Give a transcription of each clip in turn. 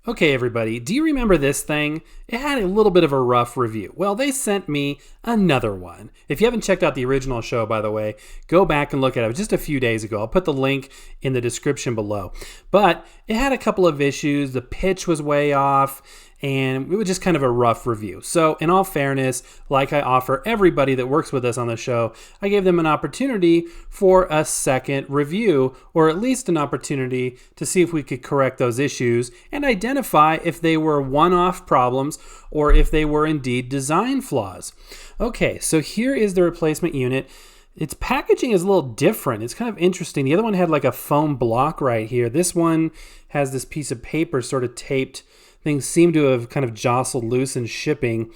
Okay, everybody, do you remember this thing? It had a little bit of a rough review. Well, they sent me another one. If you haven't checked out the original show, by the way, go back and look at it. It was just a few days ago. I'll put the link in the description below. But it had a couple of issues. The pitch was way off, and it was just kind of a rough review. So, in all fairness, like I offer everybody that works with us on the show, I gave them an opportunity for a second review, or at least an opportunity to see if we could correct those issues and identify if they were one-off problems or if they were indeed design flaws. Okay, so here is the replacement unit. Its packaging is a little different. It's kind of interesting. The other one had like a foam block right here. This one has this piece of paper sort of taped. Things seem to have kind of jostled loose in shipping.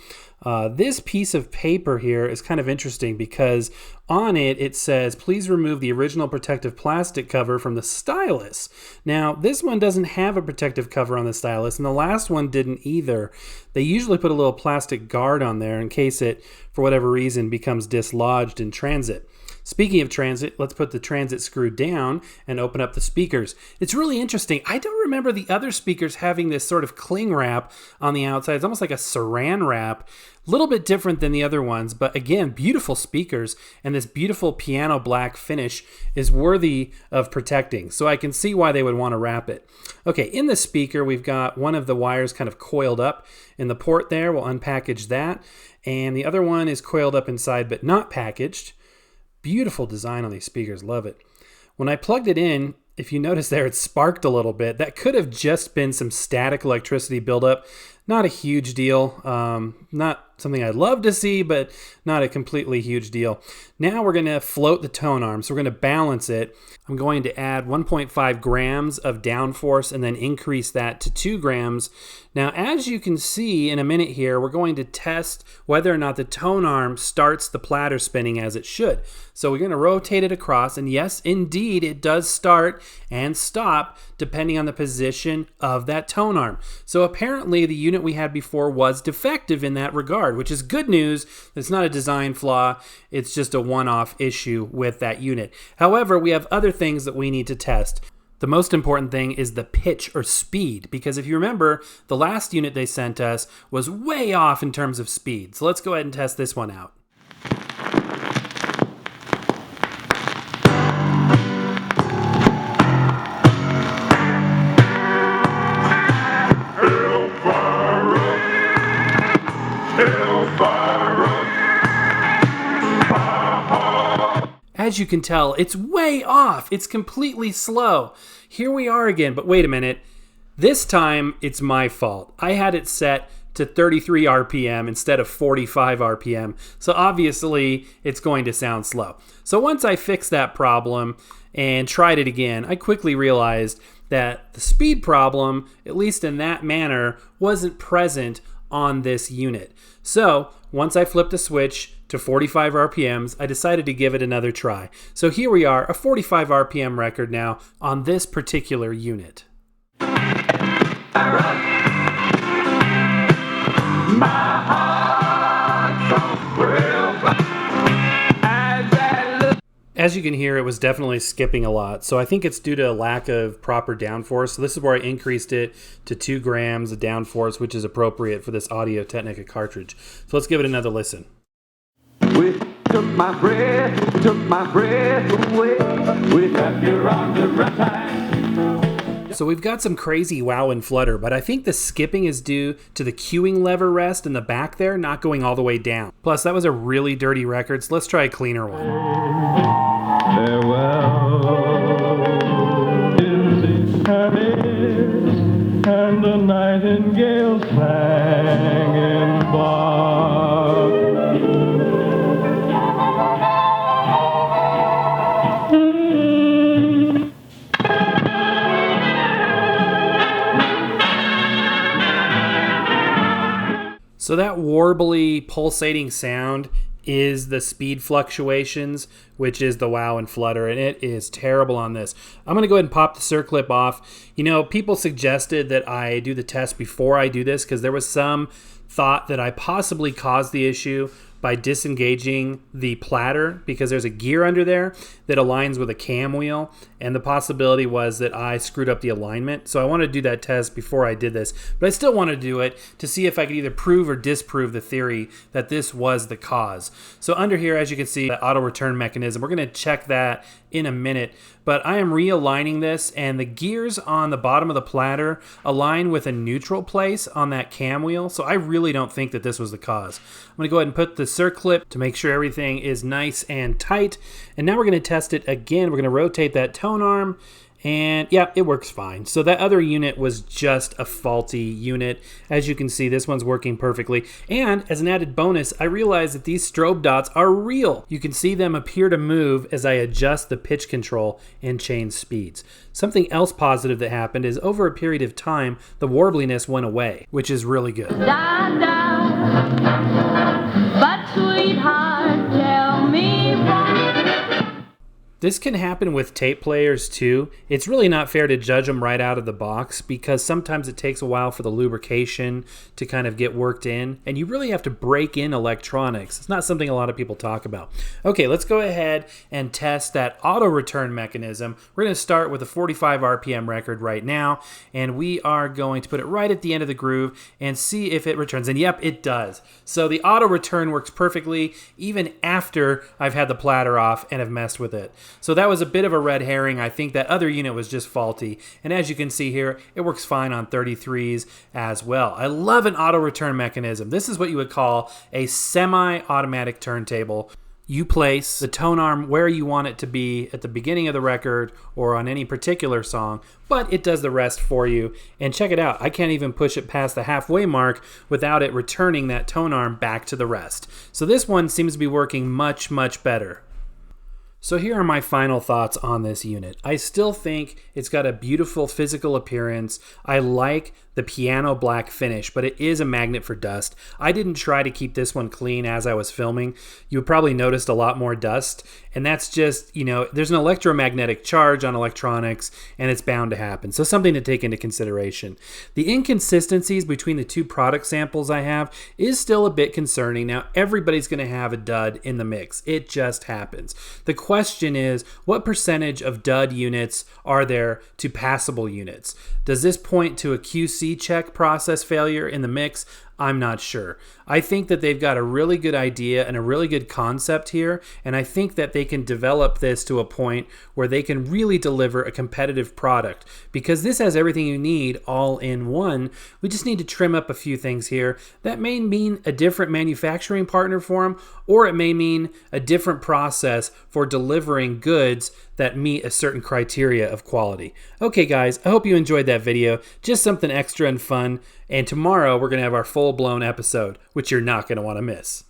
This piece of paper here is kind of interesting because on it, it says, please remove the original protective plastic cover from the stylus. Now, this one doesn't have a protective cover on the stylus, and the last one didn't either. They usually put a little plastic guard on there in case it, for whatever reason, becomes dislodged in transit. Speaking of transit, let's put the transit screw down and open up the speakers. It's really interesting. I don't remember the other speakers having this sort of cling wrap on the outside. It's almost like a saran wrap. A little bit different than the other ones, but again, beautiful speakers, and this beautiful piano black finish is worthy of protecting. So I can see why they would want to wrap it. Okay, in the speaker, we've got one of the wires kind of coiled up in the port there. We'll unpackage that. And the other one is coiled up inside, but not packaged. Beautiful design on these speakers, love it. When I plugged it in, if you notice there, it sparked a little bit. That could have just been some static electricity buildup. Not a huge deal. Not something I'd love to see, but not a completely huge deal. Now we're going to float the tone arm. So we're going to balance it. I'm going to add 1.5 grams of downforce and then increase that to 2 grams. Now, as you can see in a minute here, we're going to test whether or not the tone arm starts the platter spinning as it should. So we're going to rotate it across, and yes, indeed, it does start and stop depending on the position of that tone arm. So apparently the unit we had before was defective in that regard, which is good news. It's not a design flaw. It's just a one-off issue with that unit. However, we have other things that we need to test. The most important thing is the pitch or speed, because if you remember, the last unit they sent us was way off in terms of speed. So let's go ahead and test this one out. As you can tell, it's way off. It's completely slow. Here we are again, but wait a minute. This time, it's my fault. I had it set to 33 RPM instead of 45 RPM. So obviously, it's going to sound slow. So once I fixed that problem and tried it again, I quickly realized that the speed problem, at least in that manner, wasn't present on this unit. So once I flipped a switch to 45 RPMs, I decided to give it another try. So here we are, a 45 RPM record now on this particular unit. As you can hear, it was definitely skipping a lot. So I think it's due to a lack of proper downforce. So this is where I increased it to 2 grams of downforce, which is appropriate for this Audio-Technica cartridge. So let's give it another listen. Took my breath away. You're on the right time. So we've got some crazy wow and flutter, but I think the skipping is due to the cueing lever rest in the back there not going all the way down. Plus, that was a really dirty record, so let's try a cleaner one. Farewell, in Paris, and the nightingale sang in Bach. So that warbly, pulsating sound is the speed fluctuations, which is the wow and flutter, and it is terrible on this. I'm going to go ahead and pop the circlip off. You know, people suggested that I do the test before I do this because there was some thought that I possibly caused the issue by disengaging the platter because there's a gear under there that aligns with a cam wheel, and the possibility was that I screwed up the alignment. So I wanted to do that test before I did this, but I still wanted to do it to see if I could either prove or disprove the theory that this was the cause. So under here, as you can see, the auto return mechanism, we're going to check that in a minute, but I am realigning this, and the gears on the bottom of the platter align with a neutral place on that cam wheel, so I really don't think that this was the cause. I'm going to go ahead and put the circlip to make sure everything is nice and tight, and now we're going to test it again. We're going to rotate that tone arm, and yeah, it works fine. So that other unit was just a faulty unit. As you can see, this one's working perfectly. And as an added bonus, I realized that these strobe dots are real. You can see them appear to move as I adjust the pitch control and change speeds. Something else positive that happened is over a period of time, the warbliness went away, which is really good. Da, da. But sweetheart, tell me why. This can happen with tape players too. It's really not fair to judge them right out of the box because sometimes it takes a while for the lubrication to kind of get worked in, and you really have to break in electronics. It's not something a lot of people talk about. Okay, let's go ahead and test that auto return mechanism. We're going to start with a 45 RPM record right now, and we are going to put it right at the end of the groove and see if it returns. And yep, it does. So the auto return works perfectly even after I've had the platter off and have messed with it. So that was a bit of a red herring. I think that other unit was just faulty. And as you can see here, it works fine on 33s as well. I love an auto return mechanism. This is what you would call a semi-automatic turntable. You place the tone arm where you want it to be at the beginning of the record or on any particular song, but it does the rest for you. And check it out, I can't even push it past the halfway mark without it returning that tone arm back to the rest. So this one seems to be working much, much better. So here are my final thoughts on this unit. I still think it's got a beautiful physical appearance. I like the piano black finish, but it is a magnet for dust. I didn't try to keep this one clean as I was filming. You probably noticed a lot more dust, and that's just, you know, there's an electromagnetic charge on electronics, and it's bound to happen. So something to take into consideration. The inconsistencies between the two product samples I have is still a bit concerning. Now, everybody's gonna have a dud in the mix. It just happens. The question is, what percentage of dud units are there to passable units? Does this point to a QC check process failure in the mix? I'm not sure. I think that they've got a really good idea and a really good concept here, and I think that they can develop this to a point where they can really deliver a competitive product, because this has everything you need all in one. We just need to trim up a few things here. That may mean a different manufacturing partner for them, or it may mean a different process for delivering goods that meet a certain criteria of quality. Okay guys, I hope you enjoyed that video. Just something extra and fun. And tomorrow we're going to have our full-blown episode, which you're not going to want to miss.